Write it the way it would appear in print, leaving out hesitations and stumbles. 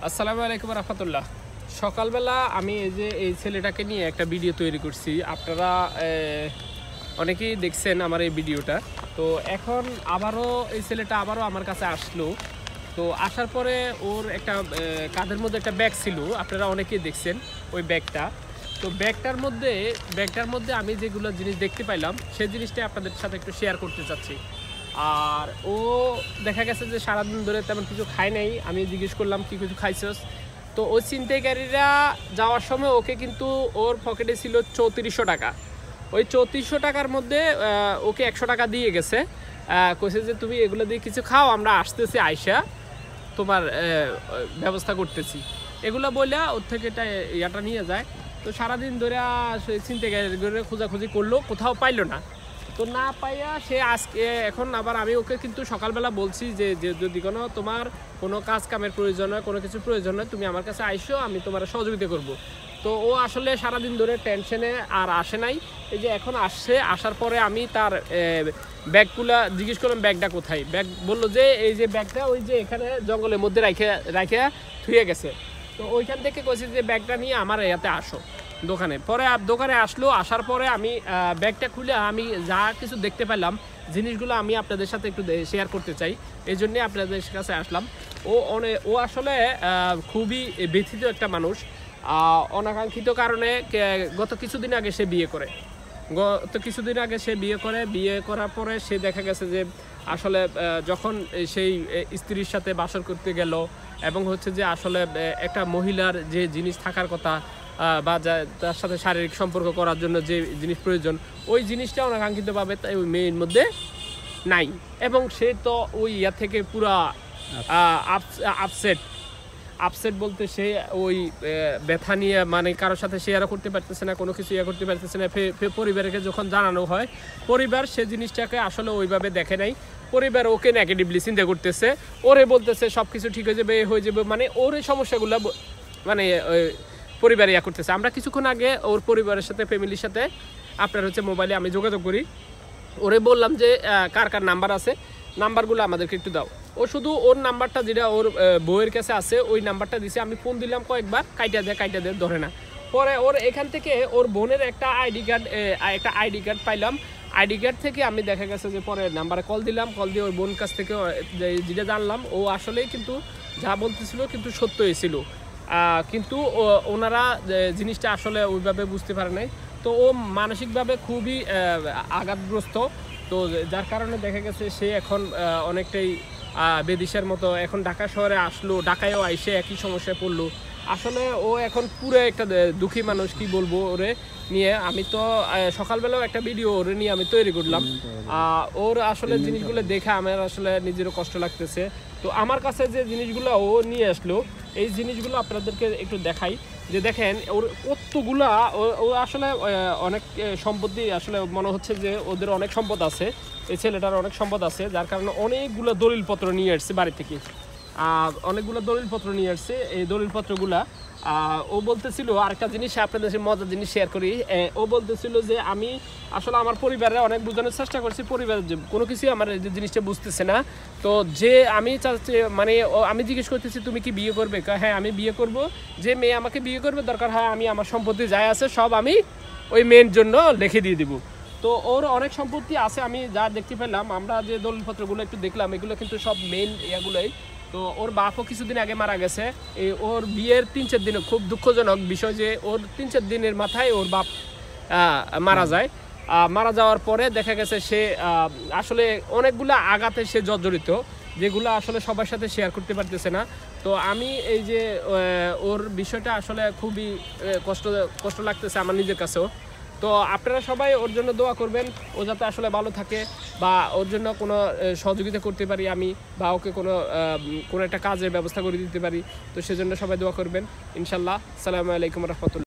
আসসালামু আলাইকুম রাহমাতুল্লাহ। সকালবেলা আমি এই ছেলেটাকে নিয়ে একটা ভিডিও তৈরি করছি। আপনারা অনেকেই দেখছেন আমার এই ভিডিওটা। তো এখন এই ছেলেটা আবারও আমার কাছে আসলো। তো আসার পরে ওর একটা কাঁধের মধ্যে একটা ব্যাগ ছিল, আপনারা অনেকেই দেখছেন ওই ব্যাগটা। তো ব্যাগটার মধ্যে আমি যেগুলো জিনিস দেখতে পাইলাম সেই জিনিসটা আপনাদের সাথে একটু শেয়ার করতে চাচ্ছি। আর ও দেখা গেছে যে সারাদিন ধরে তেমন কিছু খায় নাই। আমি জিজ্ঞেস করলাম কি কিছু খাইছস, তো ওই ছিনতাইকারীরা যাওয়ার সময় ওকে কিন্তু ওর পকেটে ছিল 3400 টাকা। ওই 3400 টাকার মধ্যে ওকে 100 টাকা দিয়ে গেছে, কইছে যে তুমি এগুলো দিয়ে কিছু খাও, আমরা আসতেছি, আইসা তোমার ব্যবস্থা করতেছি। এগুলো বলে ওর থেকে ইয়াটা নিয়ে যায়। তো সারাদিন ধরে ছিনতাইকারীরা খোঁজাখুঁজি করলো, কোথাও পাইলো না। তো না পাইয়া সে আজকে এখন আবার আমি ওকে কিন্তু সকালবেলা বলছি যে যদি তোমার কোনো কাজ কামের প্রয়োজন হয়, কোনো কিছু প্রয়োজন হয়, তুমি আমার কাছে আইসো, আমি তোমার সহযোগিতা করব। তো ও আসলে সারাদিন ধরে টেনশনে আর আসে নাই। এই যে এখন আসছে, আসার পরে আমি তার ব্যাগগুলা জিজ্ঞেস করলাম ব্যাগটা কোথায়। ব্যাগ বললো যে এই যে ব্যাগটা ওই যে এখানে জঙ্গলের মধ্যে রাখে থুয়ে গেছে। তো ওইখান থেকে কইছে যে ব্যাগটা নিয়ে আমার ইয়াতে আসো দোকানে। পরে দোকানে আসলো, আসার পরে আমি ব্যাগটা খুলে আমি যা কিছু দেখতে পেলাম জিনিসগুলো আমি আপনাদের সাথে একটু শেয়ার করতে চাই, এই জন্যে আপনাদের কাছে আসলাম। ও আসলে খুবই ব্যথিত একটা মানুষ। অনাকাঙ্ক্ষিত কারণে গত কিছুদিন আগে সে বিয়ে করে। বিয়ে করার পরে সে দেখা গেছে যে আসলে যখন সেই স্ত্রীর সাথে বাসর করতে গেল এবং হচ্ছে যে আসলে একটা মহিলার যে জিনিস থাকার কথা বা তার সাথে শারীরিক সম্পর্ক করার জন্য যে জিনিস প্রয়োজন, ওই জিনিসটা অনাকাঙ্ক্ষিতভাবে তাই ওই মেয়ের মধ্যে নাই। এবং সে তো ওই ইয়া থেকে পুরা আপসেট বলতে সে ওই ব্যথা নিয়ে মানে কারোর সাথে শেয়ারও করতে পারতেছে না, কোনো কিছু ইয়ে করতে পারতেছে না। পরিবারকে যখন জানানো হয়, পরিবার সে জিনিসটাকে আসলে ওইভাবে দেখে নাই। পরিবার ওকে নেগেটিভলি চিন্তা করতেছে, ওরে বলতেছে সব কিছু ঠিক হয়ে যাবে, মানে ওর এই সমস্যাগুলো মানে পরিবার ইয়া করতেছে। আমরা কিছুক্ষণ আগে ওর পরিবারের সাথে, ফ্যামিলির সাথে আপনার হচ্ছে মোবাইলে আমি যোগাযোগ করি। ওরে বললাম যে কার কার নাম্বার আছে, নাম্বারগুলো আমাদেরকে একটু দাও। ও শুধু ওর নাম্বারটা যেটা ওর বউয়ের কাছে আছে ওই নাম্বারটা দিছে। আমি ফোন দিলাম কয়েকবার, কাইটা দেয়, ধরে না। পরে ওর এখান থেকে ওর বোনের একটা আইডি কার্ড পাইলাম। আইডি কার্ড থেকে আমি দেখা গেছে যে পরে নাম্বারে কল দিয়ে ওর বোন কাছ থেকে যেটা জানলাম ও আসলেই কিন্তু যা বলতেছিল কিন্তু সত্যই ছিল। কিন্তু ওনারা জিনিসটা আসলে ওইভাবে বুঝতে পারে নাই। তো ও মানসিকভাবে খুবই আঘাতগ্রস্ত। তো যার কারণে দেখা গেছে সে এখন অনেকটাই বেদিশার মতো এখন ঢাকা শহরে আসলো, ঢাকায়ও আইসে একই সমস্যায় পড়লো। আসলে ও এখন পুরো একটা দুঃখী মানুষ, কি বলবো ওরে নিয়ে। আমি তো সকালবেলাও একটা ভিডিও ওরে নিয়ে আমি তৈরি করলাম। ওর আসলে জিনিসগুলো দেখে আমার আসলে নিজেরও কষ্ট লাগতেছে। তো আমার কাছে যে জিনিসগুলো ও নিয়ে আসলো, এই জিনিসগুলো আপনাদেরকে একটু দেখাই। যে দেখেন ওর কতগুলা, ও আসলে অনেক সম্পত্তি, আসলে মনে হচ্ছে যে ওদের অনেক সম্পদ আছে, এই ছেলেটার অনেক সম্পদ আছে, যার কারণে অনেকগুলো দলিলপত্র নিয়ে আসছে বাড়ি থেকে। অনেকগুলো দলিলপত্র নিয়ে আসছে। এই দলিলপত্রগুলা ও বলতেছিল আরেকটা জিনিস আপনাদের মজার জিনিস শেয়ার করি। ও বলতেছিল যে আমি আসলে আমার পরিবারে অনেক বোঝানোর চেষ্টা করছি, পরিবার কোনো কিছুই আমার যে জিনিসটা বুঝতেছে না। তো যে আমি চাচ্ছি, মানে আমি জিজ্ঞেস করতেছি তুমি কি বিয়ে করবে? হ্যাঁ আমি বিয়ে করব। যে মেয়ে আমাকে বিয়ে করবে দরকার হয় আমি আমার সম্পত্তি যাই আছে সব আমি ওই মেয়ের জন্য লিখে দিয়ে দিব। তো ওর অনেক সম্পত্তি আছে, আমি যা দেখতে পেলাম, আমরা যে দলিলপত্রগুলো একটু দেখলাম এগুলো কিন্তু সব মেন ইয়াগুলোই। তো ওর বাপও কিছুদিন আগে মারা গেছে। ওর বিয়ের 3-4 দিনে, খুব দুঃখজনক বিষয় যে ওর 3-4 দিনের মাথায় ওর বাপ মারা যায়। মারা যাওয়ার পরে দেখা গেছে সে আসলে অনেকগুলো আঘাতে সে জর্জরিত, যেগুলো আসলে সবার সাথে শেয়ার করতে পারতেছে না। তো আমি এই যে ওর বিষয়টা আসলে খুবই কষ্ট লাগতেছে আমার নিজের কাছেও। তো আপনারা সবাই ওর জন্য দোয়া করবেন, ও যাতে আসলে ভালো থাকে, বা ওর জন্য কোনো সহযোগিতা করতে পারি আমি, বা ওকে কোনো একটা কাজের ব্যবস্থা করে দিতে পারি। তো সেজন্য সবাই দোয়া করবেন ইনশাল্লাহ। আসসালামু আলাইকুম রহমতুল্লাহ।